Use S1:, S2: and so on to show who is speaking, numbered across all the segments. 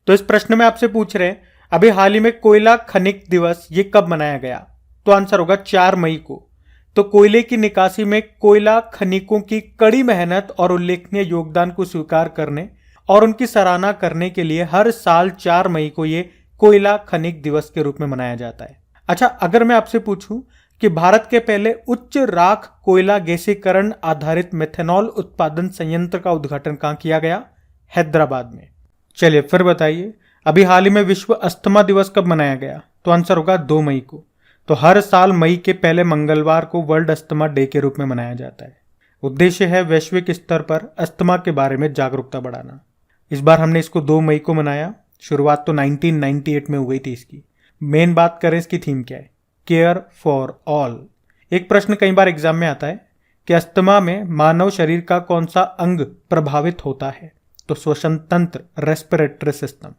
S1: तो इस प्रश्न में आपसे पूछ रहे हैं अभी हाल ही में कोयला खनिक दिवस ये कब मनाया गया? तो आंसर होगा 4 मई को। तो कोयले की निकासी में कोयला खनिकों की कड़ी मेहनत और उल्लेखनीय योगदान को स्वीकार करने और उनकी सराहना करने के लिए हर साल 4 मई को ये कोयला खनिक दिवस के रूप में मनाया जाता है। अच्छा, अगर मैं आपसे पूछूं कि भारत के पहले उच्च राख कोयला गैसीकरण आधारित मेथनॉल उत्पादन संयंत्र का उद्घाटन कहां किया गया? हैदराबाद में। चलिए फिर बताइए, अभी हाल ही में विश्व अस्थमा दिवस कब मनाया गया? तो आंसर होगा 2 मई को। तो हर साल मई के पहले मंगलवार को वर्ल्ड अस्थमा डे के रूप में मनाया जाता है। उद्देश्य है वैश्विक स्तर पर अस्थमा के बारे में जागरूकता बढ़ाना। इस बार हमने इसको 2 मई को मनाया। शुरुआत तो 1998 में हो गई थी इसकी। मेन बात करें इसकी थीम क्या है? Care for all. एक प्रश्न कई बार एग्जाम में आता है कि अस्थमा में मानव शरीर का कौन सा अंग प्रभावित होता है? तो श्वसन तंत्र, रेस्पिरेटरी सिस्टम।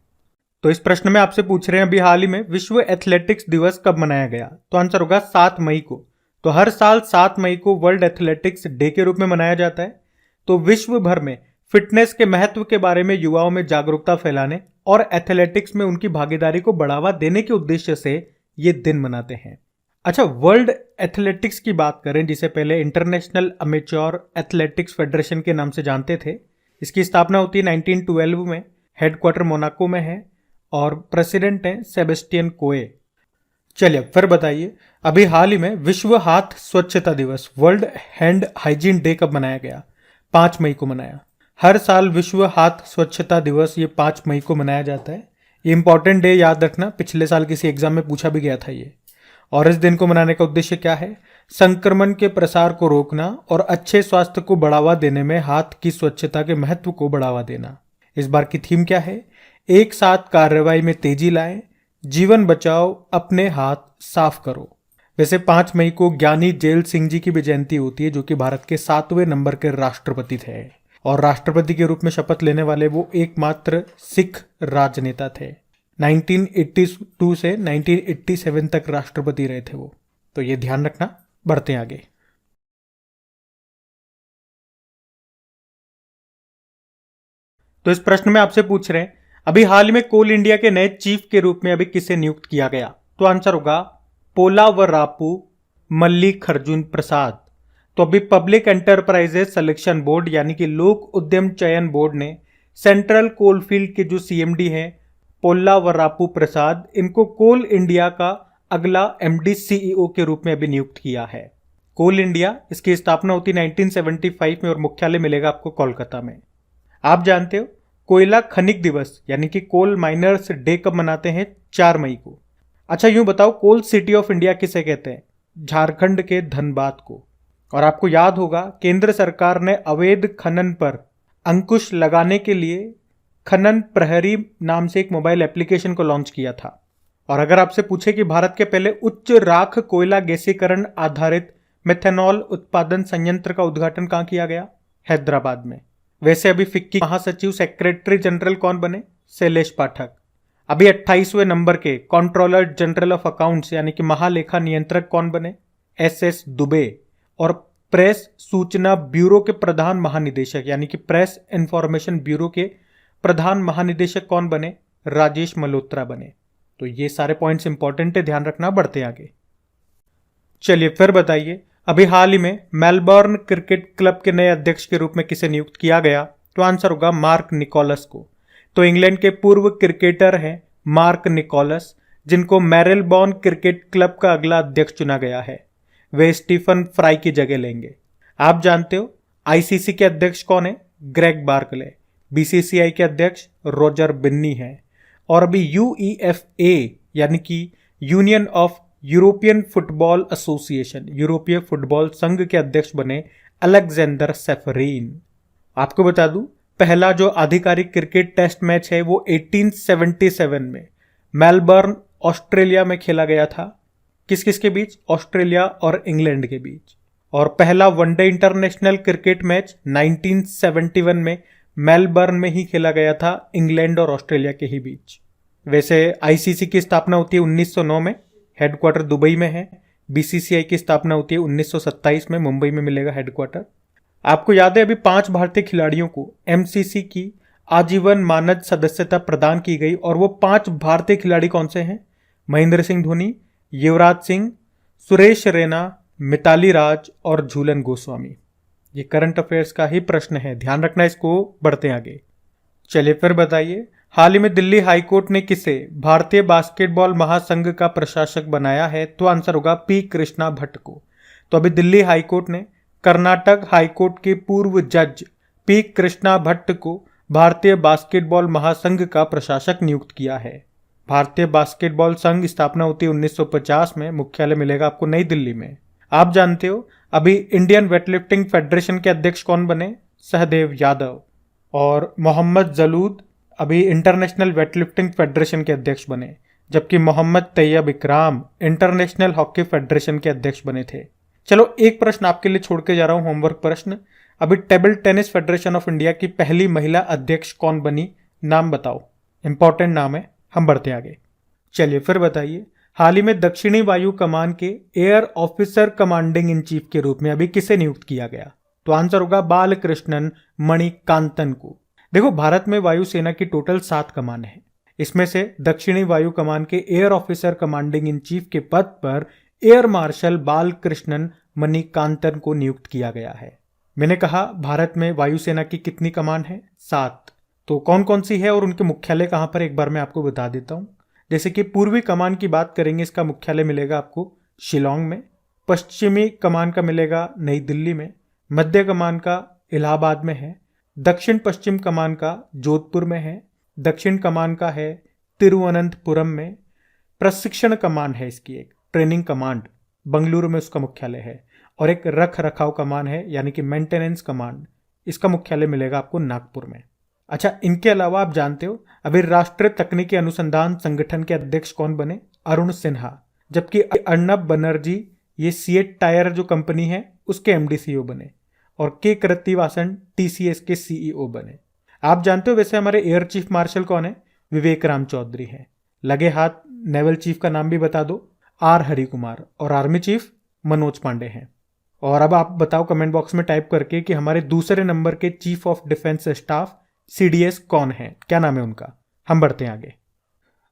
S1: तो इस प्रश्न में आपसे पूछ रहे हैं अभी हाल ही में विश्व एथलेटिक्स दिवस कब मनाया गया? तो आंसर होगा 7 मई को। तो हर साल 7 मई को वर्ल्ड एथलेटिक्स डे के रूप में मनाया जाता है। तो विश्व भर में फिटनेस के महत्व के बारे में युवाओं में जागरूकता फैलाने और एथलेटिक्स में उनकी भागीदारी को बढ़ावा देने के उद्देश्य से ये दिन मनाते हैं। अच्छा, वर्ल्ड एथलेटिक्स की बात करें, जिसे पहले इंटरनेशनल अमेच्योर एथलेटिक्स फेडरेशन के नाम से जानते थे। इसकी स्थापना होती है 1912 में। हेडक्वार्टर मोनाको में है और प्रेसिडेंट हैं सेबेस्टियन कोए। चलिए फिर बताइए, अभी हाल ही में विश्व हाथ स्वच्छता दिवस, वर्ल्ड हैंड हाइजीन डे कब मनाया गया? 5 मई को मनाया। हर साल विश्व हाथ स्वच्छता दिवस ये 5 मई को मनाया जाता है। ये इंपॉर्टेंट डे, याद रखना, पिछले साल किसी एग्जाम में पूछा भी गया था ये। और इस दिन को मनाने का उद्देश्य क्या है? संक्रमण के प्रसार को रोकना और अच्छे स्वास्थ्य को बढ़ावा देने में हाथ की स्वच्छता के महत्व को बढ़ावा देना। इस बार की थीम क्या है? एक साथ कार्रवाई में तेजी लाएं, जीवन बचाओ, अपने हाथ साफ करो। वैसे 5 मई को ज्ञानी जेल सिंह जी की भी जयंती होती है, जो कि भारत के 7वें नंबर के राष्ट्रपति थे और राष्ट्रपति के रूप में शपथ लेने वाले वो एकमात्र सिख राजनेता थे। 1982 से 1987 तक राष्ट्रपति रहे थे वो। तो ये ध्यान रखना। बढ़ते हैं आगे। तो इस प्रश्न में आपसे पूछ रहे हैं अभी हाल ही में कोल इंडिया के नए चीफ के रूप में अभी किसे नियुक्त किया गया? तो आंसर होगा पोलावरापू मल्लिकार्जुन प्रसाद। तो अभी पब्लिक एंटरप्राइजेस सिलेक्शन बोर्ड यानी कि लोक उद्यम चयन बोर्ड ने सेंट्रल कोलफील्ड के जो सीएमडी हैं पोलावरापू प्रसाद, इनको कोल इंडिया का अगला एमडी सीईओ के रूप में अभी नियुक्त किया है। कोल इंडिया, इसकी स्थापना होती 1975 में और मुख्यालय मिलेगा आपको कोलकाता में। आप जानते हो कोयला खनिक दिवस यानी कि कोल माइनर्स डे कब मनाते हैं? 4 मई को। अच्छा, यूं बताओ, कोल सिटी ऑफ इंडिया किसे कहते हैं? झारखंड के धनबाद को। और आपको याद होगा केंद्र सरकार ने अवैध खनन पर अंकुश लगाने के लिए खनन प्रहरी नाम से एक मोबाइल एप्लीकेशन को लॉन्च किया था। और अगर आपसे पूछे कि भारत के पहले उच्च राख कोयला गैसीकरण आधारित मेथनॉल उत्पादन संयंत्र का उद्घाटन कहां किया गया? हैदराबाद में। वैसे अभी फिक्की महासचिव सेक्रेटरी जनरल कौन बने? शैलेश पाठक। अभी 28वें नंबर के कंट्रोलर जनरल ऑफ अकाउंट्स यानी कि महालेखा नियंत्रक कौन बने? एसएस दुबे। और प्रेस सूचना ब्यूरो के प्रधान महानिदेशक यानी कि प्रेस इंफॉर्मेशन ब्यूरो के प्रधान महानिदेशक कौन बने? राजेश मल्होत्रा बने। तो ये सारे पॉइंट्स इंपॉर्टेंट है, ध्यान रखना। बढ़ते आगे। चलिए फिर बताइए, अभी हाल ही में मेलबर्न क्रिकेट क्लब के नए अध्यक्ष के रूप में किसे नियुक्त किया गया? तो आंसर होगा मार्क निकोलस को। तो इंग्लैंड के पूर्व क्रिकेटर हैं मार्क निकोलस, जिनको मेलबर्न क्रिकेट क्लब का अगला अध्यक्ष चुना गया है। वे स्टीफन फ्राई की जगह लेंगे। आप जानते हो आईसीसी के अध्यक्ष कौन है? Greg Barclay. बीसीसीआई के अध्यक्ष रोजर बिन्नी हैं। और अभी यूईएफए यानी कि union of European football association, यूरोपीय फुटबॉल संघ के अध्यक्ष बने अलेक्जेंडर सेफरीन। आपको बता दूं, पहला जो आधिकारिक क्रिकेट टेस्ट मैच है वो 1877 में मेलबर्न ऑस्ट्रेलिया में खेला गया था। किस किस के बीच? ऑस्ट्रेलिया और इंग्लैंड के बीच। और पहला वनडे इंटरनेशनल क्रिकेट मैच 1971 में मेलबर्न में ही खेला गया था, इंग्लैंड और ऑस्ट्रेलिया के ही बीच। वैसे आईसीसी की स्थापना होती है 1909 में, हेडक्वार्टर दुबई में है। बीसीसीआई की स्थापना होती है 1927 में, मुंबई में मिलेगा हेडक्वार्टर। आपको याद है अभी 5 भारतीय खिलाड़ियों को एमसीसी की आजीवन मानद सदस्यता प्रदान की गई और वो 5 भारतीय खिलाड़ी कौन से हैं? महेंद्र सिंह धोनी, युवराज सिंह, सुरेश रैना, मिताली राज और झूलन गोस्वामी। ये करंट अफेयर्स का ही प्रश्न है, ध्यान रखना इसको। बढ़ते आगे। चलिए फिर बताइए, हाल ही में दिल्ली हाईकोर्ट ने किसे भारतीय बास्केटबॉल महासंघ का प्रशासक बनाया है? तो आंसर होगा पी कृष्णा भट्ट को। तो अभी दिल्ली हाईकोर्ट ने कर्नाटक हाईकोर्ट के पूर्व जज पी कृष्णा भट्ट को भारतीय बास्केटबॉल महासंघ का प्रशासक नियुक्त किया है। भारतीय बास्केटबॉल संघ स्थापना होती है 1950 में, मुख्यालय मिलेगा आपको नई दिल्ली में। आप जानते हो अभी इंडियन वेटलिफ्टिंग फेडरेशन के अध्यक्ष कौन बने? सहदेव यादव। और मोहम्मद जलूद अभी इंटरनेशनल वेटलिफ्टिंग फेडरेशन के अध्यक्ष बने, जबकि मोहम्मद तैयब इकराम इंटरनेशनल हॉकी फेडरेशन के अध्यक्ष बने थे। चलो एक प्रश्न आपके लिए छोड़ के जा रहा हूं, होमवर्क प्रश्न। अभी table tennis federation of India की पहली महिला अध्यक्ष कौन बनी? नाम बताओ, इंपॉर्टेंट नाम है। हम बढ़ते आगे। चलिए फिर बताइए, हाल ही में दक्षिणी वायु कमान के air officer commanding in chief के रूप में अभी किसे नियुक्त किया गया? तो आंसर होगा बालकृष्णन मणिकांतन को। देखो, भारत में वायुसेना की टोटल 7 कमान है। इसमें से दक्षिणी वायु कमान के air officer commanding in chief के पद पर एयर मार्शल बालकृष्णन मणिकांतन को नियुक्त किया गया है। मैंने कहा भारत में वायुसेना की कितनी कमान है? 7। तो कौन कौन सी है और उनके मुख्यालय कहां पर, एक बार मैं आपको बता देता हूं। जैसे कि पूर्वी कमान की बात करेंगे, इसका मुख्यालय मिलेगा आपको शिलोंग में। पश्चिमी कमान का मिलेगा नई दिल्ली में। मध्य कमान का इलाहाबाद में है। दक्षिण पश्चिम कमान का जोधपुर में है। दक्षिण कमान का है तिरुवनंतपुरम में। प्रशिक्षण कमान है इसकी, एक ट्रेनिंग कमांड, बंगलुरु में उसका मुख्यालय है। और एक रख रखाव कमान है, यानी कि मेंटेनेंस कमांड, इसका मुख्यालय मिलेगा आपको नागपुर में। अच्छा, इनके अलावा आप जानते हो अभी राष्ट्रीय तकनीकी अनुसंधान संगठन के अध्यक्ष कौन बने? अरुण सिन्हा। जबकि अर्नब बनर्जी ये सीएट टायर जो कंपनी है उसके एमडी सीईओ बने। और के कृत्तिवासन टीसीएस के सीईओ बने। आप जानते हो वैसे हमारे एयर चीफ मार्शल कौन है? विवेक राम चौधरी है। लगे हाथ नेवल चीफ का नाम भी बता दो, आर हरिकुमार। और आर्मी चीफ मनोज पांडे हैं। और अब आप बताओ कमेंट बॉक्स में टाइप करके कि हमारे दूसरे नंबर के chief of defence staff CDS कौन है, क्या नाम है उनका। हम बढ़ते हैं आगे।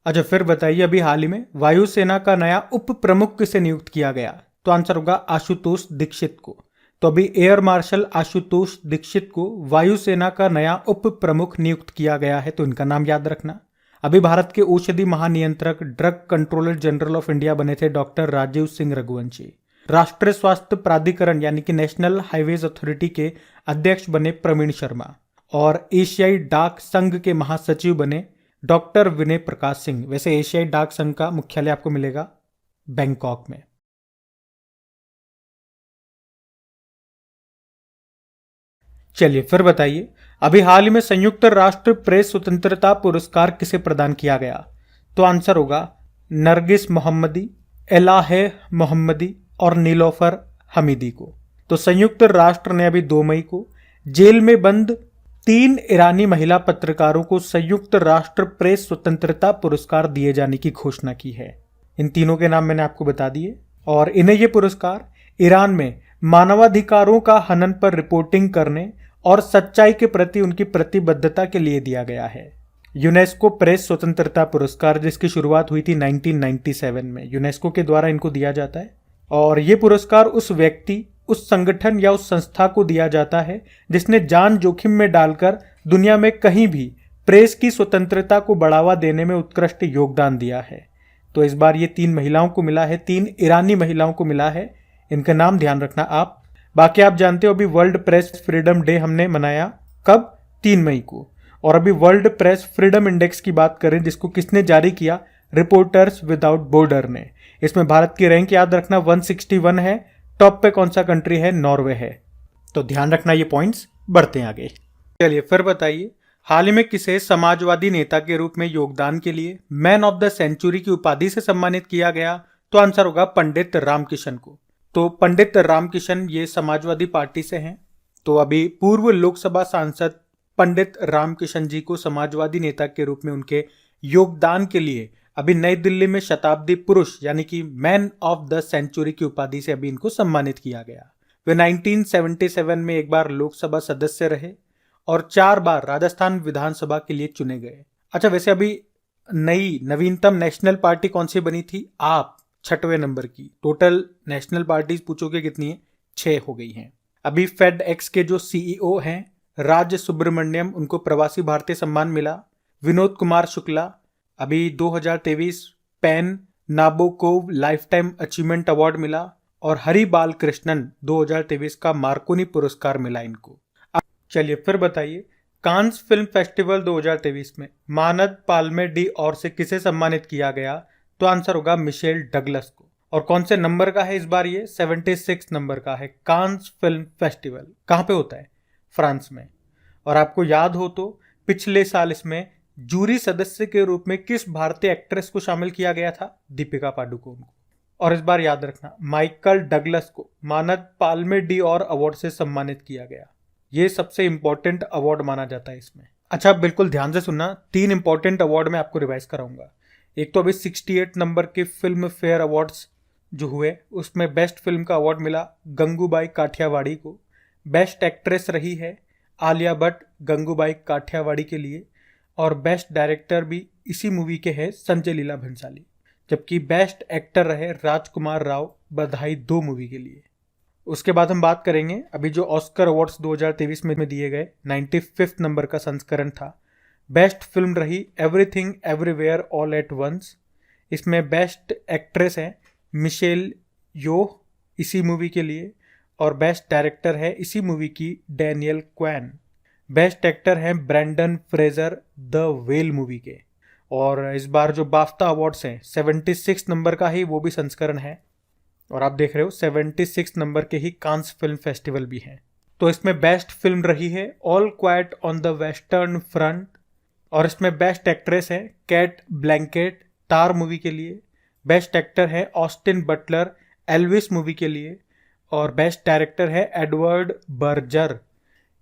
S1: अच्छा, फिर बताइए, अभी हाल ही में वायुसेना का नया उप प्रमुख किसे नियुक्त किया गया? तो आंसर होगा आशुतोष दीक्षित को। तो अभी एयर मार्शल आशुतोष दीक्षित को वायुसेना का नया उप प्रमुख नियुक्त किया गया है, तो इनका नाम याद रखना। अभी भारत के औषधि महानियंत्रक drug controller general of India बने थे डॉक्टर राजीव सिंह रघुवंशी। राष्ट्रीय स्वास्थ्य प्राधिकरण यानी कि नेशनल हाईवेज अथॉरिटी के अध्यक्ष बने प्रवीण शर्मा। और एशियाई डाक संघ के महासचिव बने डॉक्टर विनय प्रकाश सिंह। वैसे एशियाई डाक संघ का मुख्यालय आपको मिलेगा बैंकॉक में। चलिए फिर बताइए, अभी हाल ही में संयुक्त राष्ट्र प्रेस स्वतंत्रता पुरस्कार किसे प्रदान किया गया? तो आंसर होगा नरगिस मोहम्मदी, एलाहे मोहम्मदी और नीलोफर हमीदी को। तो संयुक्त राष्ट्र ने अभी 2 मई को जेल में बंद 3 ईरानी महिला पत्रकारों को संयुक्त राष्ट्र प्रेस स्वतंत्रता पुरस्कार दिए जाने की घोषणा की है। इन तीनों के नाम मैंने आपको बता दिए। और इन्हें यह पुरस्कार ईरान में मानवाधिकारों का हनन पर रिपोर्टिंग करने और सच्चाई के प्रति उनकी प्रतिबद्धता के लिए दिया गया है। यूनेस्को प्रेस स्वतंत्रता पुरस्कार, जिसकी शुरुआत हुई थी 1997 में, यूनेस्को के द्वारा इनको दिया जाता है। और ये पुरस्कार उस व्यक्ति, उस संगठन या उस संस्था को दिया जाता है जिसने जान जोखिम में डालकर दुनिया में कहीं भी प्रेस की स्वतंत्रता को बढ़ावा देने में उत्कृष्ट योगदान दिया है। तो इस बार ये 3 महिलाओं को मिला है, 3 ईरानी महिलाओं को मिला है। इनका नाम ध्यान रखना आप। बाकी आप जानते हो अभी वर्ल्ड प्रेस फ्रीडम डे हमने मनाया कब? 3 मई को। और अभी वर्ल्ड प्रेस फ्रीडम इंडेक्स की बात करें, जिसको किसने जारी किया? रिपोर्टर्स विदाउट बॉर्डर ने। इसमें भारत की रैंक याद रखना 161 है। टॉप पे कौन सा कंट्री है? नॉर्वे है। तो ध्यान रखना ये पॉइंट्स। बढ़ते हैं आगे। चलिए फिर बताइए, हाल ही में किसे समाजवादी नेता के रूप में योगदान के लिए मैन ऑफ द सेंचुरी की उपाधि से सम्मानित किया गया? तो आंसर होगा पंडित रामकिशन को। तो पंडित रामकिशन ये समाजवादी पार्टी से हैं। तो अभी पूर्व लोकसभा सांसद पंडित रामकिशन जी को समाजवादी नेता के रूप में उनके योगदान के लिए अभी नई दिल्ली में शताब्दी पुरुष यानी कि मैन ऑफ द सेंचुरी की उपाधि से अभी इनको सम्मानित किया गया। वे 1977 में एक बार लोकसभा सदस्य रहे और 4 बार राजस्थान विधानसभा के लिए चुने गए। अच्छा, वैसे अभी नवीनतम नेशनल पार्टी कौन सी बनी थी? आप, 6वें नंबर की। टोटल नेशनल पार्टीज पूछोगे कितनी है? 6 हो गई हैं। अभी फेड एक्स के जो सीईओ हैं राज सुब्रमण्यम, उनको प्रवासी भारतीय सम्मान मिला। विनोद कुमार शुक्ला अभी 2023 PEN Nabokov lifetime achievement award मिला। और हरि बाल कृष्णन 2023 का मार्कोनी पुरस्कार मिला इनको। अब चलिए फिर बताइए, कांस फिल्म फेस्टिवल 2023 में मानद पाल्मे डी और से किसे सम्मानित किया गया? तो आंसर होगा मिशेल डगलस को। और कौन से नंबर का है इस बार? ये 76 नंबर का है। कांस फिल्म फेस्टिवल कहाँ पे होता है? फ्रांस में। और आपको याद हो तो पिछले साल इसमें जूरी सदस्य के रूप में किस भारतीय एक्ट्रेस को शामिल किया गया था? दीपिका पादुकोण को। और इस बार याद रखना, माइकल डगलस को मानद पाल्मे डी और अवार्ड से सम्मानित किया गया। ये सबसे इंपॉर्टेंट अवार्ड माना जाता है इसमें। अच्छा, बिल्कुल ध्यान से सुनना, 3 इंपॉर्टेंट अवार्ड मैं आपको रिवाइज कराऊंगा। एक तो अभी 68 नंबर के फिल्म फेयर अवार्ड्स जो हुए, उसमें बेस्ट फिल्म का अवार्ड मिला गंगूबाई काठियावाड़ी को। बेस्ट एक्ट्रेस रही है आलिया भट्ट गंगूबाई काठियावाड़ी के लिए। और बेस्ट डायरेक्टर भी इसी मूवी के हैं संजय लीला भंसाली। जबकि बेस्ट एक्टर रहे राजकुमार राव बधाई 2 मूवी के लिए। उसके बाद हम बात करेंगे अभी जो ऑस्कर अवार्ड्स 2023 में दिए गए, 95 नंबर का संस्करण था। बेस्ट फिल्म रही everything everywhere all at once. इसमें बेस्ट एक्ट्रेस है मिशेल योह इसी मूवी के लिए। और बेस्ट डायरेक्टर है इसी मूवी की डैनियल क्वैन। बेस्ट एक्टर हैं Brendan Fraser the whale movie के। और इस बार जो बाफ्ता अवार्ड्स हैं 76 नंबर का ही वो भी संस्करण है। और आप देख रहे हो 76 नंबर के ही कांस फिल्म फेस्टिवल भी हैं। तो इसमें बेस्ट फिल्म रही है all quite on the western front. और इसमें बेस्ट एक्ट्रेस है कैट ब्लैंकेट तार मूवी के लिए। बेस्ट एक्टर है ऑस्टिन बटलर एल्विस मूवी के लिए। और बेस्ट डायरेक्टर है एडवर्ड बर्जर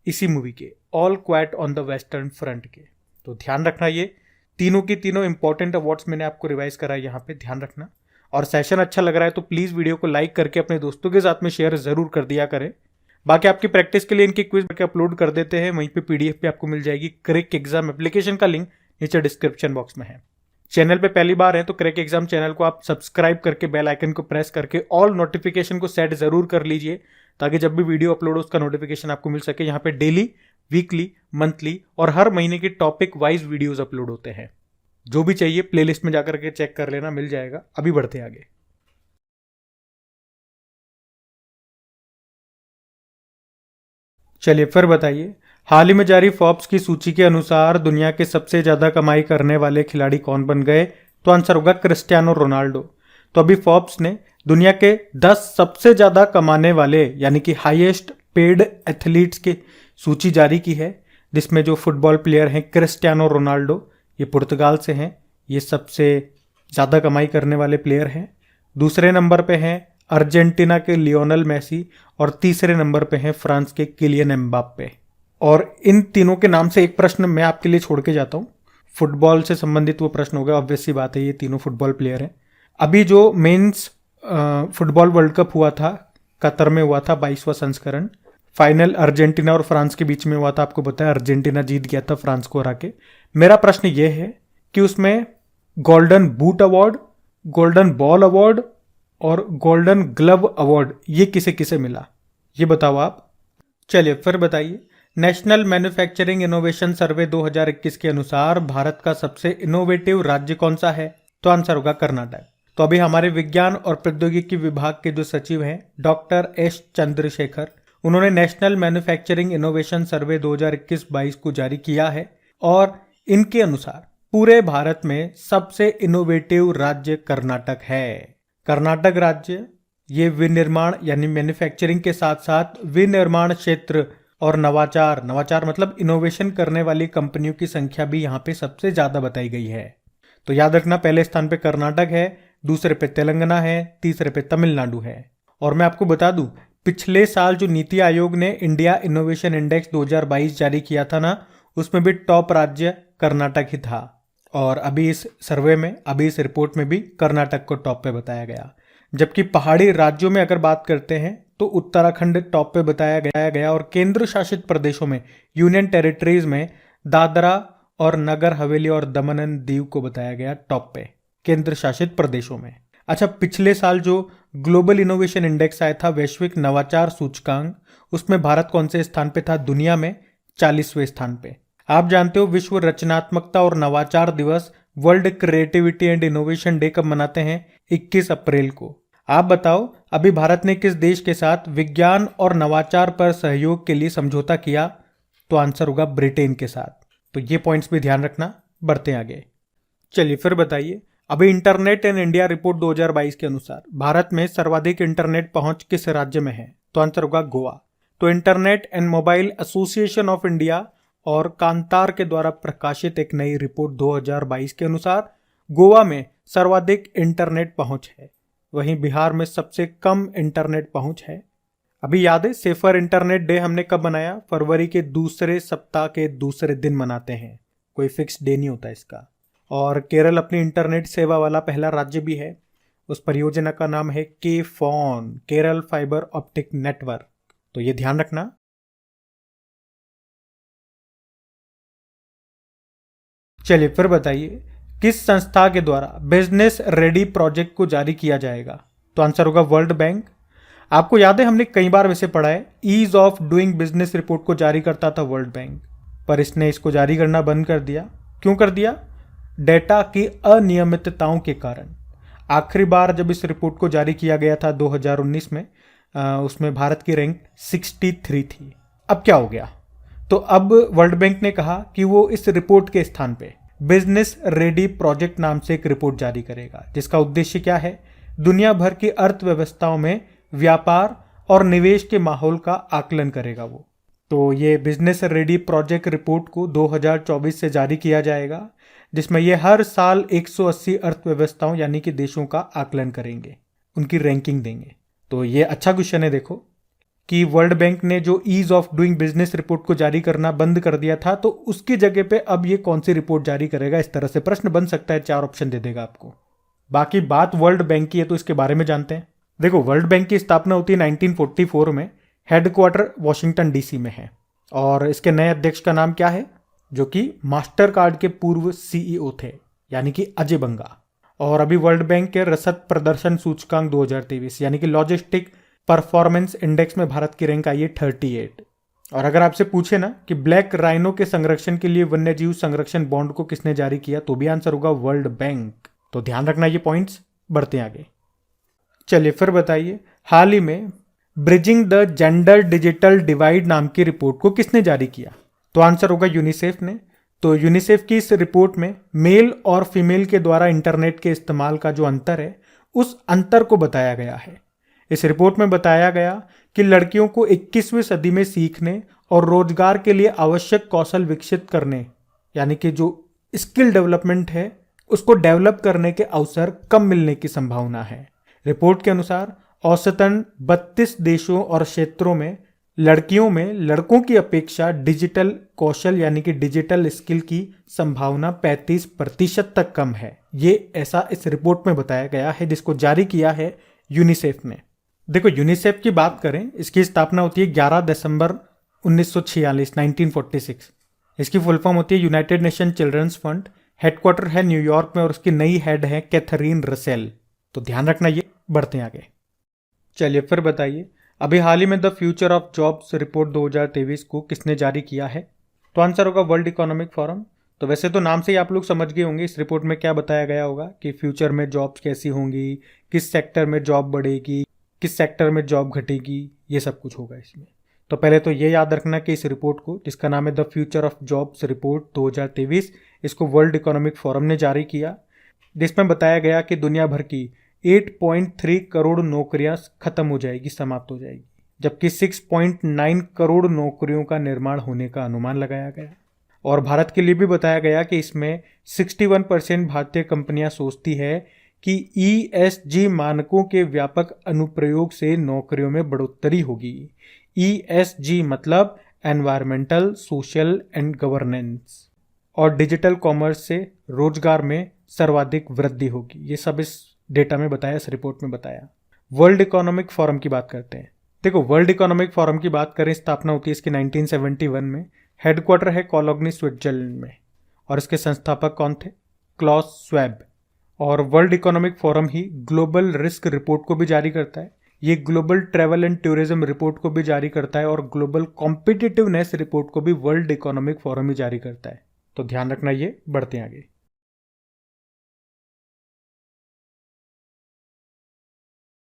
S1: इसी मूवी के all quite on the western front के। तो ध्यान रखना, ये तीनों की तीनों इंपॉर्टेंट अवार्ड्स मैंने आपको रिवाइज करा, यहाँ पे ध्यान रखना। और सेशन अच्छा लग रहा है तो प्लीज़ वीडियो को लाइक करके अपने दोस्तों के साथ में शेयर ज़रूर कर दिया करें। बाकी आपकी प्रैक्टिस के लिए इनकी क्विज करके अपलोड कर देते हैं, वहीं पे पीडीएफ पे आपको मिल जाएगी। क्रैक एग्जाम एप्लीकेशन का लिंक नीचे डिस्क्रिप्शन बॉक्स में है। चैनल पे पहली बार है तो क्रैक एग्जाम चैनल को आप सब्सक्राइब करके बेल आइकन को प्रेस करके ऑल नोटिफिकेशन को सेट जरूर कर लीजिए, ताकि जब भी वीडियो अपलोड हो उसका नोटिफिकेशन आपको मिल सके। यहाँ पे डेली, वीकली, मंथली और हर महीने की टॉपिक वाइज वीडियोज अपलोड होते हैं। जो भी चाहिए प्लेलिस्ट में जाकर के चेक कर लेना, मिल जाएगा। अभी बढ़ते आगे। चलिए फिर बताइए, हाल ही में जारी फोर्ब्स की सूची के अनुसार दुनिया के सबसे ज्यादा कमाई करने वाले खिलाड़ी कौन बन गए? तो आंसर होगा क्रिस्टियानो रोनाल्डो। तो अभी फोर्ब्स ने दुनिया के 10 सबसे ज्यादा कमाने वाले यानी कि हाईएस्ट पेड एथलीट्स की सूची जारी की है, जिसमें जो फुटबॉल प्लेयर हैं क्रिस्टियानो रोनाल्डो, ये पुर्तगाल से हैं, ये सबसे ज़्यादा कमाई करने वाले प्लेयर हैं। दूसरे नंबर पे हैं अर्जेंटीना के लियोनल मेसी। और तीसरे नंबर पे हैं फ्रांस के किलियन एम्बाप्पे। और इन तीनों के नाम से एक प्रश्न मैं आपके लिए छोड़ के जाता हूँ, फुटबॉल से संबंधित वो प्रश्न हो गया। ऑब्वियस सी बात है, ये तीनों फुटबॉल प्लेयर हैं। अभी जो मेंस फुटबॉल वर्ल्ड कप हुआ था, कतर में हुआ था 22वां संस्करण। फाइनल अर्जेंटीना और फ्रांस के बीच में हुआ था। आपको पता है अर्जेंटीना जीत गया था फ्रांस को हरा के। मेरा प्रश्न ये है कि उसमें golden boot award, golden ball award और गोल्डन ग्लव अवार्ड ये किसे किसे मिला, ये बताओ आप। चलिए फिर बताइए, नेशनल मैन्युफैक्चरिंग इनोवेशन सर्वे 2021 के अनुसार भारत का सबसे इनोवेटिव राज्य कौन सा है? तो आंसर होगा कर्नाटक। तो अभी हमारे विज्ञान और प्रौद्योगिकी विभाग के जो सचिव हैं डॉक्टर एस चंद्रशेखर, उन्होंने नेशनल मैन्युफैक्चरिंग इनोवेशन सर्वे 2021-22 को जारी किया है। और इनके अनुसार पूरे भारत में सबसे इनोवेटिव राज्य कर्नाटक है। कर्नाटक राज्य ये विनिर्माण यानी मैन्युफैक्चरिंग के साथ साथ विनिर्माण क्षेत्र और नवाचार मतलब इनोवेशन करने वाली कंपनियों की संख्या भी यहाँ पे सबसे ज्यादा बताई गई है। तो याद रखना, पहले स्थान पे कर्नाटक है, दूसरे पे तेलंगाना है, तीसरे पे तमिलनाडु है। और मैं आपको बता दूं, पिछले साल जो नीति आयोग ने इंडिया इनोवेशन इंडेक्स 2022 जारी किया था ना, उसमें भी टॉप राज्य कर्नाटक ही था। और अभी इस सर्वे में, अभी इस रिपोर्ट में भी कर्नाटक को टॉप पे बताया गया। जबकि पहाड़ी राज्यों में अगर बात करते हैं तो उत्तराखंड टॉप पे बताया गया और केंद्र शासित प्रदेशों में यूनियन टेरिटरीज में दादरा और नगर हवेली और दमन एंड दीव को बताया गया टॉप पे केंद्र शासित प्रदेशों में। अच्छा, पिछले साल जो ग्लोबल इनोवेशन इंडेक्स आया था, वैश्विक नवाचार सूचकांक, उसमें भारत कौन से स्थान पे था? दुनिया में 40वें स्थान पे। आप जानते हो विश्व रचनात्मकता और नवाचार दिवस, world creativity and innovation day कब मनाते हैं? 21 अप्रैल को। आप बताओ अभी भारत ने किस देश के साथ विज्ञान और नवाचार पर सहयोग के लिए समझौता किया? तो आंसर होगा ब्रिटेन के साथ। तो ये पॉइंट्स भी ध्यान रखना। बढ़ते हैं आगे। चलिए फिर बताइए, अभी इंटरनेट एंड इंडिया रिपोर्ट 2022 के अनुसार भारत में सर्वाधिक इंटरनेट पहुंच किस राज्य में है? तो आंसर होगा गोवा। तो internet and mobile association of India और कांतार के द्वारा प्रकाशित एक नई रिपोर्ट 2022 के अनुसार गोवा में सर्वाधिक इंटरनेट पहुंच है, वहीं बिहार में सबसे कम इंटरनेट पहुंच है। अभी याद है सेफर इंटरनेट डे हमने कब मनाया? फरवरी के दूसरे सप्ताह के दूसरे दिन मनाते हैं, कोई फिक्स डे नहीं होता इसका। और केरल अपनी इंटरनेट सेवा वाला पहला राज्य भी है। उस परियोजना का नाम है के-फॉन, केरल फाइबर ऑप्टिक नेटवर्क। तो ये ध्यान रखना। चलिए फिर बताइए, किस संस्था के द्वारा बिजनेस रेडी प्रोजेक्ट को जारी किया जाएगा? तो आंसर होगा वर्ल्ड बैंक। आपको याद है हमने कई बार वैसे पढ़ा है, ease of doing business report को जारी करता था वर्ल्ड बैंक, पर इसने इसको जारी करना बंद कर दिया। क्यों कर दिया? डेटा की अनियमितताओं के कारण। आखिरी बार जब इस रिपोर्ट को जारी किया गया था 2019 में, उसमें भारत की रैंक 63 थी। अब क्या हो गया? तो अब वर्ल्ड बैंक ने कहा कि वो इस रिपोर्ट के स्थान पे बिजनेस रेडी प्रोजेक्ट नाम से एक रिपोर्ट जारी करेगा, जिसका उद्देश्य क्या है? दुनिया भर की अर्थव्यवस्थाओं में व्यापार और निवेश के माहौल का आकलन करेगा वो। तो ये बिजनेस रेडी प्रोजेक्ट रिपोर्ट को 2024 से जारी किया जाएगा, जिसमें ये हर साल 180 अर्थव्यवस्थाओं यानी कि देशों का आकलन करेंगे, उनकी रैंकिंग देंगे। तो ये अच्छा क्वेश्चन है देखो कि वर्ल्ड बैंक ने जो ease of doing business report को जारी करना बंद कर दिया था, तो उसकी जगह पे अब ये कौन सी रिपोर्ट जारी करेगा? इस तरह से प्रश्न बन सकता है, 4 ऑप्शन दे देगा आपको। बाकी बात वर्ल्ड बैंक की है तो इसके बारे में जानते हैं। देखो, वर्ल्ड बैंक की स्थापना होती है 1944 में, हेडक्वार्टर वॉशिंगटन डीसी में है, और इसके नए अध्यक्ष का नाम क्या है? जो कि मास्टर कार्ड के पूर्व सीईओ थे, यानी कि अजय बंगा। और अभी वर्ल्ड बैंक के रसद प्रदर्शन सूचकांक 2023 यानी कि लॉजिस्टिक परफॉर्मेंस इंडेक्स में भारत की रैंक आई है 38। और अगर आपसे पूछे ना कि ब्लैक राइनो के संरक्षण के लिए वन्यजीव संरक्षण बॉन्ड को किसने जारी किया, तो भी आंसर होगा वर्ल्ड बैंक। तो ध्यान रखना ये पॉइंट्स। बढ़ते आगे। चलिए फिर बताइए, हाल ही में bridging the gender digital divide नाम की रिपोर्ट को किसने जारी किया? तो आंसर होगा यूनिसेफ ने। तो यूनिसेफ की इस रिपोर्ट में मेल और फीमेल के द्वारा इंटरनेट के इस्तेमाल का जो अंतर है, उस अंतर को बताया गया है। इस रिपोर्ट में बताया गया कि लड़कियों को 21वीं सदी में सीखने और रोजगार के लिए आवश्यक कौशल विकसित करने, यानी कि जो स्किल डेवलपमेंट है, उसको डेवलप करने के अवसर कम मिलने की संभावना है। रिपोर्ट के अनुसार औसतन 32 देशों और क्षेत्रों में लड़कियों में लड़कों की अपेक्षा डिजिटल कौशल यानी कि डिजिटल स्किल की संभावना 35% तक कम है। ये ऐसा इस रिपोर्ट में बताया गया है, जिसको जारी किया है यूनिसेफ ने। देखो, यूनिसेफ की बात करें, इसकी स्थापना होती है 11 दिसंबर 1946। इसकी फुल फॉर्म होती है united nation children's fund. Headquarter है न्यूयॉर्क में और उसकी नई हेड है कैथरीन रसेल। तो ध्यान रखना ये। बढ़ते हैं आगे। चलिए फिर बताइए, अभी हाल ही में the future of jobs report 2023 को किसने जारी किया है? तो आंसर होगा वर्ल्ड इकोनॉमिक फोरम। तो वैसे तो नाम से ही आप लोग समझ गए होंगे इस रिपोर्ट में क्या बताया गया होगा कि फ्यूचर में जॉब्स कैसी होंगी, किस सेक्टर में जॉब बढ़ेगी, किस सेक्टर में जॉब घटेगी, ये सब कुछ होगा इसमें। तो पहले तो ये याद रखना कि इस रिपोर्ट को, जिसका नाम है the future of jobs report 2023, इसको वर्ल्ड इकोनॉमिक फोरम ने जारी किया, जिसमें बताया गया कि दुनिया भर की 8.3 करोड़ नौकरियां खत्म हो जाएगी, समाप्त हो जाएगी, जबकि 6.9 करोड़ नौकरियों का निर्माण होने का अनुमान लगाया गया। और भारत के लिए भी बताया गया कि इसमें 61% भारतीय कंपनियां सोचती है कि ESG मानकों के व्यापक अनुप्रयोग से नौकरियों में बढ़ोतरी होगी। ESG मतलब एनवायरमेंटल, सोशल एंड गवर्नेंस। और डिजिटल कॉमर्स से रोजगार में सर्वाधिक वृद्धि होगी। ये सब इस डेटा में बताया, इस रिपोर्ट में बताया। वर्ल्ड इकोनॉमिक फोरम की बात करते हैं। देखो, वर्ल्ड इकोनॉमिक फोरम की बात करें, स्थापना होती है इसकी 1971 में। हेडक्वार्टर है कोलोग्नी, स्विट्जरलैंड में, और इसके संस्थापक कौन थे? Klaus Schwab. और वर्ल्ड इकोनॉमिक फोरम ही ग्लोबल रिस्क रिपोर्ट को भी जारी करता है, ये global travel and tourism report को भी जारी करता है, और ग्लोबल कॉम्पिटिटिवनेस रिपोर्ट को भी वर्ल्ड इकोनॉमिक फोरम ही जारी करता है। तो ध्यान रखना, ये बढ़ते आगे।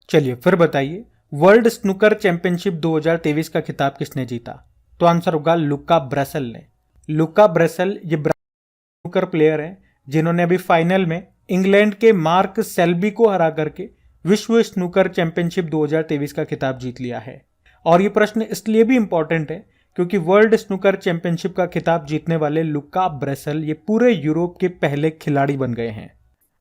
S1: चलिए फिर बताइए, वर्ल्ड स्नूकर चैंपियनशिप 2023 का खिताब किसने जीता? तो आंसर होगा लुका ब्रेसल ने। लुका ब्रेसल ये स्नूकर प्लेयर हैं जिन्होंने अभी फाइनल में इंग्लैंड के मार्क सेल्बी को हरा करके विश्व स्नूकर चैंपियनशिप 2023 का खिताब जीत लिया है। और ये प्रश्न इसलिए भी इंपॉर्टेंट है क्योंकि वर्ल्ड स्नूकर चैंपियनशिप का खिताब जीतने वाले लुका ब्रेसल ये पूरे यूरोप के पहले खिलाड़ी बन गए हैं।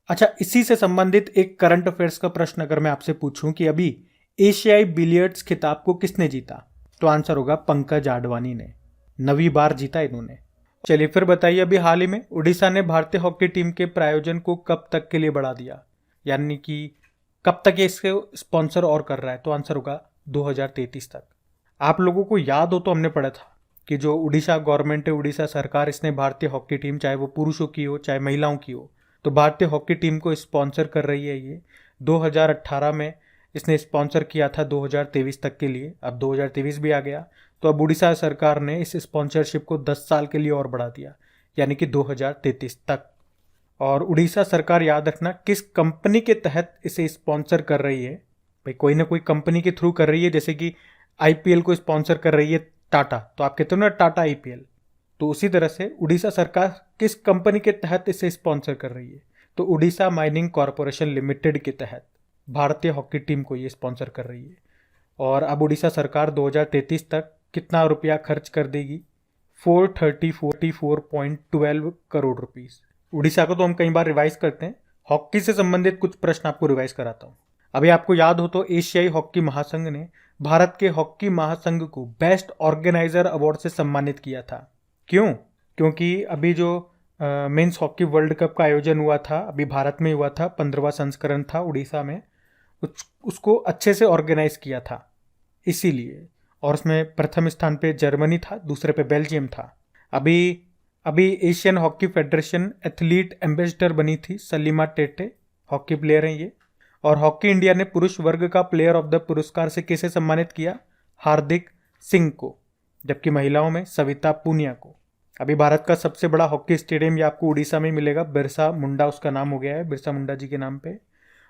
S1: अच्छा, इसी से संबंधित एक करंट अफेयर्स का प्रश्न अगर मैं आपसे पूछूं कि अभी एशियाई बिलियर्ड्स खिताब को किसने जीता? तो आंसर होगा पंकज आडवाणी ने। 9वीं बार जीता इन्होंने। चलिए फिर बताइए, अभी हाल ही में उड़ीसा ने भारतीय हॉकी टीम के प्रायोजन को कब तक के लिए बढ़ा दिया, यानी कि कब तक ये इसके स्पॉन्सर और कर रहा है? तो आंसर होगा 2033 तक। आप लोगों को याद हो तो हमने पढ़ा था कि जो उड़ीसा गवर्नमेंट है, उड़ीसा सरकार, इसने भारतीय हॉकी टीम, चाहे वो पुरुषों की हो चाहे महिलाओं की हो, तो भारतीय हॉकी टीम को स्पॉन्सर कर रही है। ये 2018 में इसने स्पॉन्सर किया था 2023 तक के लिए। अब 2023 भी आ गया, तो अब उड़ीसा सरकार ने इस स्पॉन्सरशिप को 10 साल के लिए और बढ़ा दिया, यानी कि 2033 तक। और उड़ीसा सरकार, याद रखना, किस कंपनी के तहत इसे स्पॉन्सर कर रही है? भाई कोई ना कोई कंपनी के थ्रू कर रही है। जैसे कि आईपीएल को स्पॉन्सर कर रही है टाटा, तो आप कहते हो ना टाटा आईपीएल, तो उसी तरह से उड़ीसा सरकार किस कंपनी के तहत इसे स्पॉन्सर कर रही है? तो उड़ीसा माइनिंग कॉरपोरेशन लिमिटेड के तहत भारतीय हॉकी टीम को ये स्पॉन्सर कर रही है। और अब उड़ीसा सरकार 2033 तक कितना रुपया खर्च कर देगी? 434.12 करोड़ रुपीस। उड़ीसा को तो हम कई बार रिवाइज करते हैं, हॉकी से संबंधित कुछ प्रश्न आपको रिवाइज कराता हूं। अभी आपको याद हो तो एशियाई हॉकी महासंघ ने भारत के हॉकी महासंघ को बेस्ट ऑर्गेनाइजर अवार्ड से सम्मानित किया था। क्यों? क्योंकि अभी जो मेंस हॉकी वर्ल्ड कप का आयोजन हुआ था, अभी भारत में हुआ था, 15वां संस्करण था उड़ीसा में, उसको अच्छे से ऑर्गेनाइज किया था इसीलिए। और उसमें प्रथम स्थान पे जर्मनी था, दूसरे पे बेल्जियम था। अभी Asian hockey federation athlete ambassador बनी थी सलीमा टेटे, हॉकी प्लेयर हैं ये। और हॉकी इंडिया ने पुरुष वर्ग का प्लेयर ऑफ द पुरस्कार से किसे सम्मानित किया? हार्दिक सिंह को। जबकि महिलाओं में सविता पूनिया को। अभी भारत का सबसे बड़ा हॉकी स्टेडियम ये आपको उड़ीसा में मिलेगा, बिरसा मुंडा उसका नाम हो गया है, बिरसा मुंडा जी के नाम पे।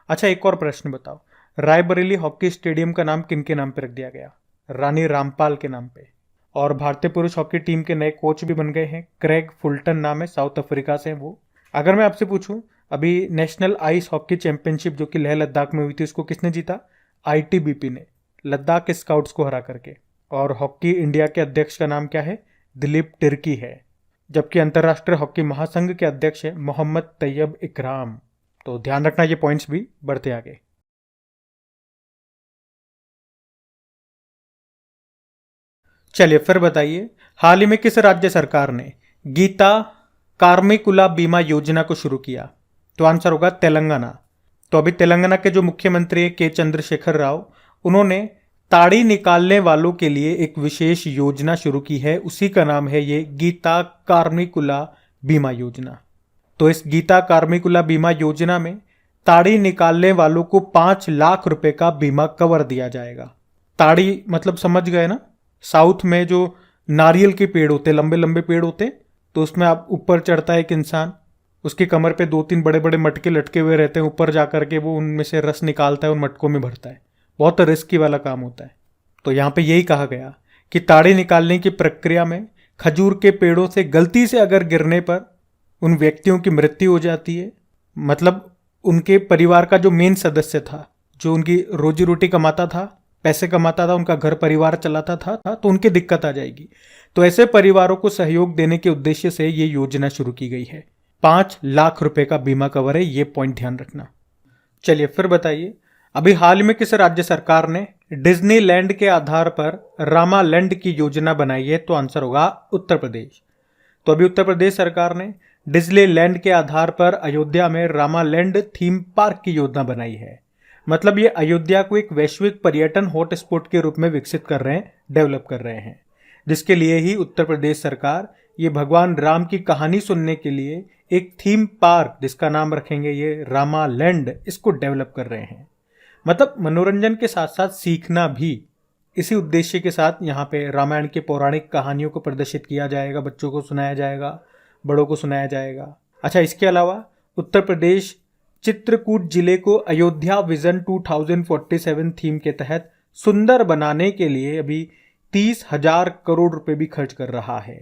S1: अच्छा, एक और प्रश्न बताओ, रायबरेली हॉकी स्टेडियम का नाम किनके नाम पे रख दिया गया? रानी रामपाल के नाम पे। और भारतीय पुरुष हॉकी टीम के नए कोच भी बन गए हैं, क्रेग फुलटन नाम है, साउथ अफ्रीका से वो। अगर मैं आपसे पूछूं, अभी नेशनल आइस हॉकी चैंपियनशिप जो कि लेह लद्दाख में हुई थी, उसको किसने जीता? आईटीबीपी ने, लद्दाख स्काउट्स को हरा करके। और हॉकी इंडिया के अध्यक्ष का नाम क्या है? दिलीप तिर्की है। जबकि अंतर्राष्ट्रीय हॉकी महासंघ के अध्यक्ष है मोहम्मद तैयब इकराम। तो ध्यान रखना, ये पॉइंट्स भी बढ़ते आगे। चलिए फिर बताइए, हाल ही में किस राज्य सरकार ने गीता कार्मिकुला बीमा योजना को शुरू किया? तो आंसर होगा तेलंगाना। तो अभी तेलंगाना के जो मुख्यमंत्री है के चंद्रशेखर राव, उन्होंने ताड़ी निकालने वालों के लिए एक विशेष योजना शुरू की है, उसी का नाम है ये गीता कार्मिकुला बीमा योजना। तो इस गीता कार्मिकुला बीमा योजना में ताड़ी निकालने वालों को 5 लाख रुपए का बीमा कवर दिया जाएगा। ताड़ी मतलब समझ गए ना? साउथ में जो नारियल के पेड़ होते, लंबे लंबे पेड़ होते, तो उसमें आप ऊपर चढ़ता है एक इंसान, उसकी कमर पे 2-3 बड़े बड़े मटके लटके हुए रहते हैं, ऊपर जाकर के वो उनमें से रस निकालता है, उन मटकों में भरता है। बहुत रिस्की वाला काम होता है। तो यहाँ पे यही कहा गया कि ताड़ी निकालने की प्रक्रिया में खजूर के पेड़ों से गलती से अगर गिरने पर उन व्यक्तियों की मृत्यु हो जाती है, मतलब उनके परिवार का जो मेन सदस्य था, जो उनकी रोजी रोटी कमाता था, पैसे कमाता था, उनका घर परिवार चलाता था, तो उनकी दिक्कत आ जाएगी। तो ऐसे परिवारों को सहयोग देने के उद्देश्य से ये योजना शुरू की गई है। 5 लाख रुपए का बीमा कवर है, ये पॉइंट ध्यान रखना। चलिए फिर बताइए, अभी हाल में किस राज्य सरकार ने डिज्नीलैंड के आधार पर रामालैंड की योजना बनाई है? तो आंसर होगा उत्तर प्रदेश। तो अभी उत्तर प्रदेश सरकार ने डिज्नीलैंड के आधार पर अयोध्या में रामालैंड थीम पार्क की योजना बनाई है। मतलब ये अयोध्या को एक वैश्विक पर्यटन हॉटस्पॉट के रूप में विकसित कर रहे हैं, डेवलप कर रहे हैं, जिसके लिए ही उत्तर प्रदेश सरकार ये भगवान राम की कहानी सुनने के लिए एक थीम पार्क, जिसका नाम रखेंगे ये रामा लैंड, इसको डेवलप कर रहे हैं। मतलब मनोरंजन के साथ साथ सीखना भी, इसी उद्देश्य के साथ यहाँ पे रामायण के पौराणिक कहानियों को प्रदर्शित किया जाएगा, बच्चों को सुनाया जाएगा, बड़ों को सुनाया जाएगा। अच्छा, इसके अलावा उत्तर प्रदेश चित्रकूट जिले को अयोध्या विजन 2047 थीम के तहत सुंदर बनाने के लिए अभी 30,000 करोड़ रुपए भी खर्च कर रहा है।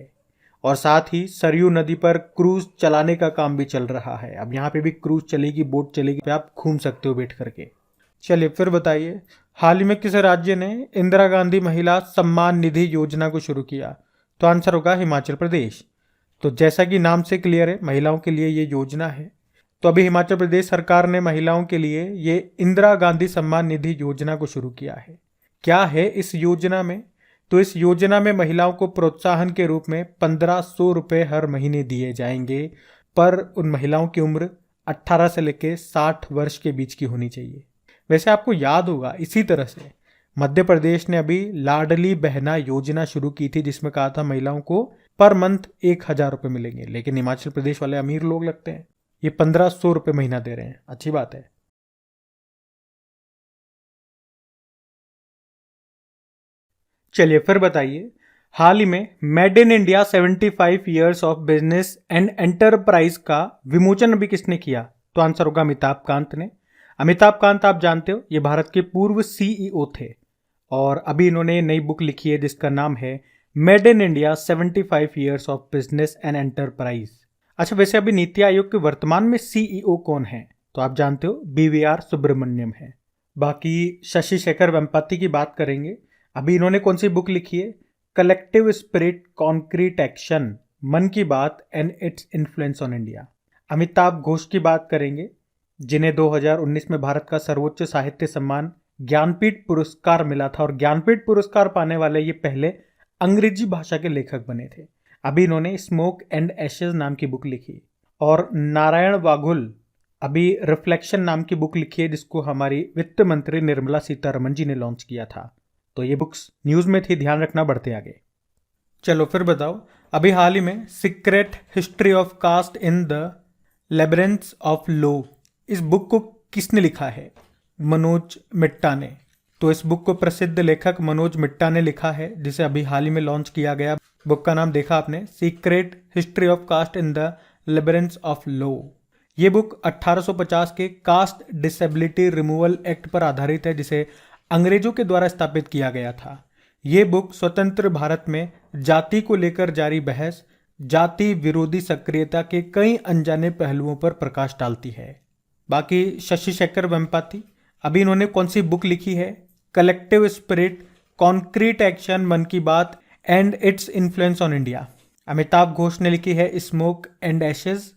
S1: और साथ ही सरयू नदी पर क्रूज चलाने का काम भी चल रहा है। अब यहाँ पे भी क्रूज चलेगी, बोट चलेगी, आप घूम सकते हो बैठ करके। चलिए फिर बताइए, हाल ही में किस राज्य ने इंदिरा गांधी महिला सम्मान निधि योजना को शुरू किया? तो आंसर होगा हिमाचल प्रदेश। तो जैसा कि नाम से क्लियर है, महिलाओं के लिए ये योजना है। तो अभी हिमाचल प्रदेश सरकार ने महिलाओं के लिए ये इंदिरा गांधी सम्मान निधि योजना को शुरू किया है। क्या है इस योजना में? तो इस योजना में महिलाओं को प्रोत्साहन के रूप में 1,500 रुपये हर महीने दिए जाएंगे, पर उन महिलाओं की उम्र 18 से लेकर 60 वर्ष के बीच की होनी चाहिए। वैसे आपको याद होगा, इसी तरह से मध्य प्रदेश ने अभी लाडली बहना योजना शुरू की थी, जिसमें कहा था महिलाओं को पर मंथ 1,000 रुपये मिलेंगे। लेकिन हिमाचल प्रदेश वाले अमीर लोग लगते हैं, ये 1,500 रुपये महीना दे रहे हैं। अच्छी बात है। चलिए फिर बताइए, हाल ही में made in India 75 years of business and enterprise का विमोचन अभी किसने किया? तो आंसर होगा अमिताभ कांत ने। अमिताभ कांत आप जानते हो, ये भारत के पूर्व सीईओ थे और अभी इन्होंने नई बुक लिखी है जिसका नाम है made in India 75 years of business and enterprise. अच्छा, वैसे अभी नीति आयोग के वर्तमान में सीईओ कौन है? तो आप जानते हो BVR सुब्रमण्यम है। बाकी शशि शेखर वेम्पति की बात करेंगे। अभी इन्होंने कौन सी बुक लिखी है? कलेक्टिव स्पिरिट कॉन्क्रीट एक्शन, मन की बात and its influence on India. Amitabh Ghosh की बात करेंगे, जिन्हें 2019 में भारत का सर्वोच्च साहित्य सम्मान ज्ञानपीठ पुरस्कार मिला था और ज्ञानपीठ पुरस्कार पाने वाले ये पहले अंग्रेजी भाषा के लेखक बने थे। अभी इन्होंने स्मोक एंड एशेज नाम की बुक लिखी। और नारायण वाघुल अभी रिफ्लेक्शन नाम की बुक लिखी है, जिसको हमारी वित्त मंत्री निर्मला सीतारमण जी ने लॉन्च किया था। तो ये बुक्स न्यूज़ में थी, ध्यान रखना, बढ़ते आगे। चलो फिर बताओ, अभी हाल ही में secret history of caste in the labyrinths of law, इस बुक को किसने लिखा है? मनोज मिट्टा ने। तो इस बुक को प्रसिद्ध लेखक मनोज मिट्टा ने लिखा है, जिसे अभी हाल ही में लॉन्च किया गया। बुक का नाम देखा आपने, secret history of caste in the labyrinths of law. ये बुक 1850 के कास्ट डिसेबिलिटी रिमूवल एक्ट पर आधारित है, जिसे अंग्रेजों के द्वारा स्थापित किया गया था। ये बुक स्वतंत्र भारत में जाति को लेकर जारी बहस, जाति विरोधी सक्रियता के कई अनजाने पहलुओं पर प्रकाश डालती है। बाकी शशि शेखर वेम्पति, अभी इन्होंने कौन सी बुक लिखी है? कलेक्टिव स्पिरिट कॉन्क्रीट एक्शन, मन की बात and its influence on India. Amitabh Ghosh ने लिखी है स्मोक एंड एशेज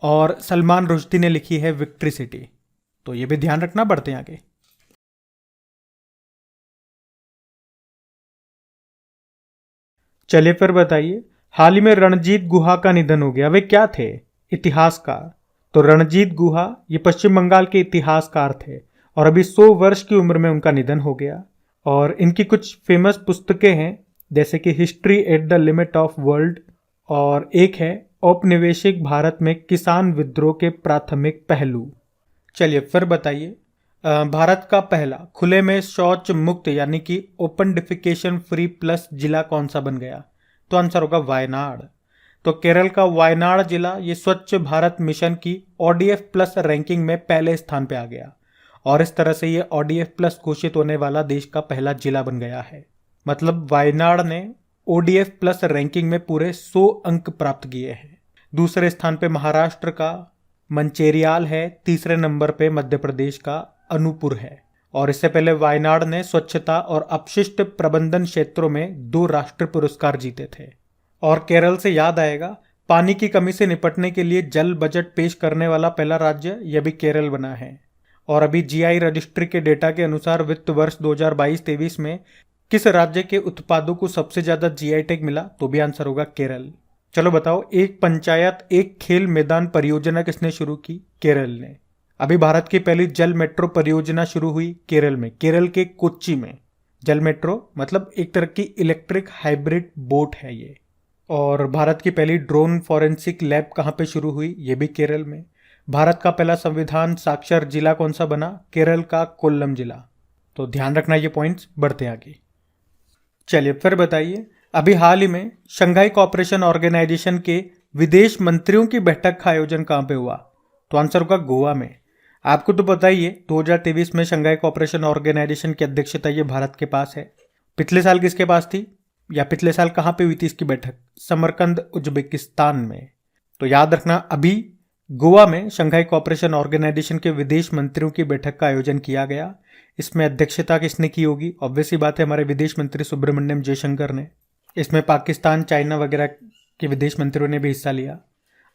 S1: और सलमान रुश्दी ने लिखी है विक्ट्री सिटी। तो ये भी ध्यान रखना, बढ़ते हैं आगे। चलिए फिर बताइए, हाल ही में रणजीत गुहा का निधन हो गया। वे क्या थे? इतिहासकार। तो रणजीत गुहा ये पश्चिम बंगाल के इतिहासकार थे और अभी 100 वर्ष की उम्र में उनका निधन हो गया। और इनकी कुछ फेमस पुस्तकें हैं, जैसे कि history at the limit of world, और एक है औपनिवेशिक भारत में किसान विद्रोह के प्राथमिक पहलू। चलिए फिर बताइए, भारत का पहला खुले में शौच मुक्त यानी कि ओपन डिफिकेशन फ्री प्लस जिला कौन सा बन गया? तो आंसर होगा वायनाड। तो केरल का वायनाड जिला ये स्वच्छ भारत मिशन की ODF प्लस रैंकिंग में पहले स्थान पे आ गया और इस तरह से ये ODF प्लस घोषित होने वाला देश का पहला जिला बन गया है। मतलब वायनाड ने ODF प्लस रैंकिंग में पूरे 100 अंक प्राप्त किए हैं। दूसरे स्थान पे महाराष्ट्र का मंचेरियाल है, तीसरे नंबर पे मध्य प्रदेश का अनूपपुर है। और इससे पहले वायनाड ने स्वच्छता और अपशिष्ट प्रबंधन क्षेत्रों में 2 राष्ट्रीय पुरस्कार जीते थे। और केरल से याद आएगा, पानी की कमी से निपटने के लिए जल बजट पेश करने वाला पहला राज्य यह भी केरल बना है। और अभी GI रजिस्ट्री के डेटा के अनुसार वित्त वर्ष 2022-23 में किस राज्य के उत्पादों को सबसे ज्यादा GI टैग मिला? तो भी आंसर होगा केरल। चलो बताओ, एक पंचायत एक खेल मैदान परियोजना किसने शुरू की? केरल ने। अभी भारत की पहली जल मेट्रो परियोजना शुरू हुई केरल में, केरल के कोच्चि में। जल मेट्रो मतलब एक तरह की इलेक्ट्रिक हाइब्रिड बोट है ये। और भारत की पहली ड्रोन फॉरेंसिक लैब कहाँ पे शुरू हुई, ये भी केरल में। भारत का पहला संविधान साक्षर जिला कौन सा बना, केरल का कोल्लम जिला। तो ध्यान रखना ये पॉइंट्स, बढ़ते आगे। चलिए फिर बताइए, अभी हाल ही में शंघाई कोऑपरेशन ऑर्गेनाइजेशन के विदेश मंत्रियों की बैठक का आयोजन कहाँ पे हुआ, तो आंसर होगा गोवा में। आपको तो पता ही है 2023 में शंघाई कोऑपरेशन ऑर्गेनाइजेशन की अध्यक्षता ये भारत के पास है। पिछले साल किसके पास थी, या पिछले साल कहाँ पे हुई थी इसकी बैठक, समरकंद उज्बेकिस्तान में। तो याद रखना, अभी गोवा में शंघाई कोऑपरेशन ऑर्गेनाइजेशन के विदेश मंत्रियों की बैठक का आयोजन किया गया। इसमें अध्यक्षता किसने की होगी, ऑब्वियस सी बात है हमारे विदेश मंत्री सुब्रमण्यम जयशंकर ने। इसमें पाकिस्तान, चाइना वगैरह के विदेश मंत्रियों ने भी हिस्सा लिया।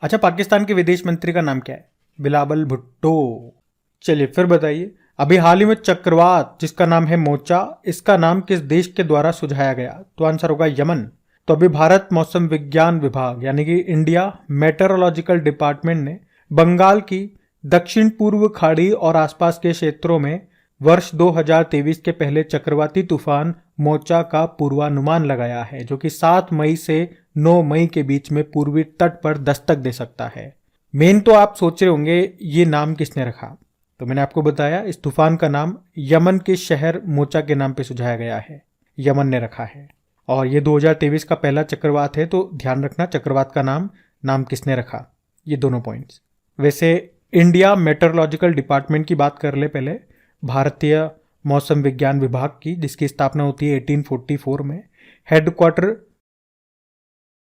S1: अच्छा, पाकिस्तान के विदेश मंत्री का नाम क्या है, बिलावल भुट्टो। चलिए फिर बताइए, अभी हाल ही में चक्रवात जिसका नाम है मोचा, इसका नाम किस देश के द्वारा सुझाया गया, तो आंसर होगा यमन। तो अभी भारत मौसम विज्ञान विभाग यानी कि इंडिया मेटेरोलॉजिकल डिपार्टमेंट ने बंगाल की दक्षिण पूर्व खाड़ी और आसपास के क्षेत्रों में वर्ष 2023 के पहले चक्रवाती तूफान मोचा का पूर्वानुमान लगाया है, जो कि 7 मई से 9 मई के बीच में पूर्वी तट पर दस्तक दे सकता है। मेन तो आप सोच रहे होंगे ये नाम किसने रखा, तो मैंने आपको बताया इस तूफान का नाम यमन के शहर मोचा के नाम पे सुझाया गया है, यमन ने रखा है। और ये 2023 का पहला चक्रवात है, तो ध्यान रखना चक्रवात का नाम किसने रखा, ये दोनों पॉइंट्स। वैसे इंडिया मेट्रोलॉजिकल डिपार्टमेंट की बात कर ले पहले, भारतीय मौसम विज्ञान विभाग की, जिसकी स्थापना होती है 1844 में। हेडक्वार्टर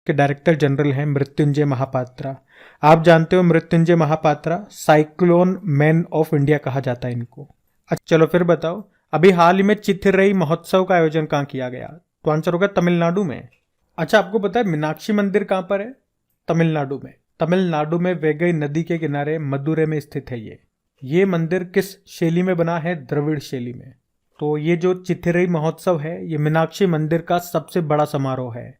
S1: के डायरेक्टर जनरल हैं मृत्युंजय महापात्रा। आप जानते हो Mrityunjay Mahapatra cyclone man of India कहा जाता है इनको। अच्छा चलो फिर बताओ, अभी हाल ही में चिथिरई महोत्सव का आयोजन कहाँ किया गया, तो आंसर होगा तमिलनाडु में। अच्छा, आपको पता है मीनाक्षी मंदिर कहाँ पर है, तमिलनाडु में। तमिलनाडु में वैगई नदी के किनारे मदुरै में स्थित है ये मंदिर किस शैली में बना है, द्रविड़ शैली में। तो ये जो चिथिरई महोत्सव है ये मीनाक्षी मंदिर का सबसे बड़ा समारोह है।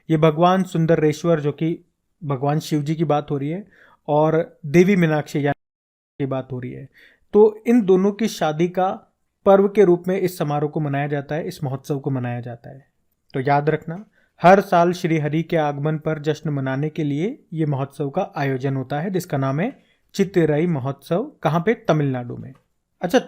S1: ये भगवान सुंदरेश्वर, जो कि भगवान शिव जी की बात हो रही है, और देवी मीनाक्षी की बात हो रही है, तो इन दोनों की शादी का पर्व के रूप में इस समारोह को मनाया जाता है, इस महोत्सव को मनाया जाता है। तो याद रखना, हर साल श्री हरि के आगमन पर जश्न मनाने के लिए ये महोत्सव का आयोजन होता है, जिसका नाम है चिथिरई महोत्सव। कहाँ पे, तमिलनाडु में। अच्छा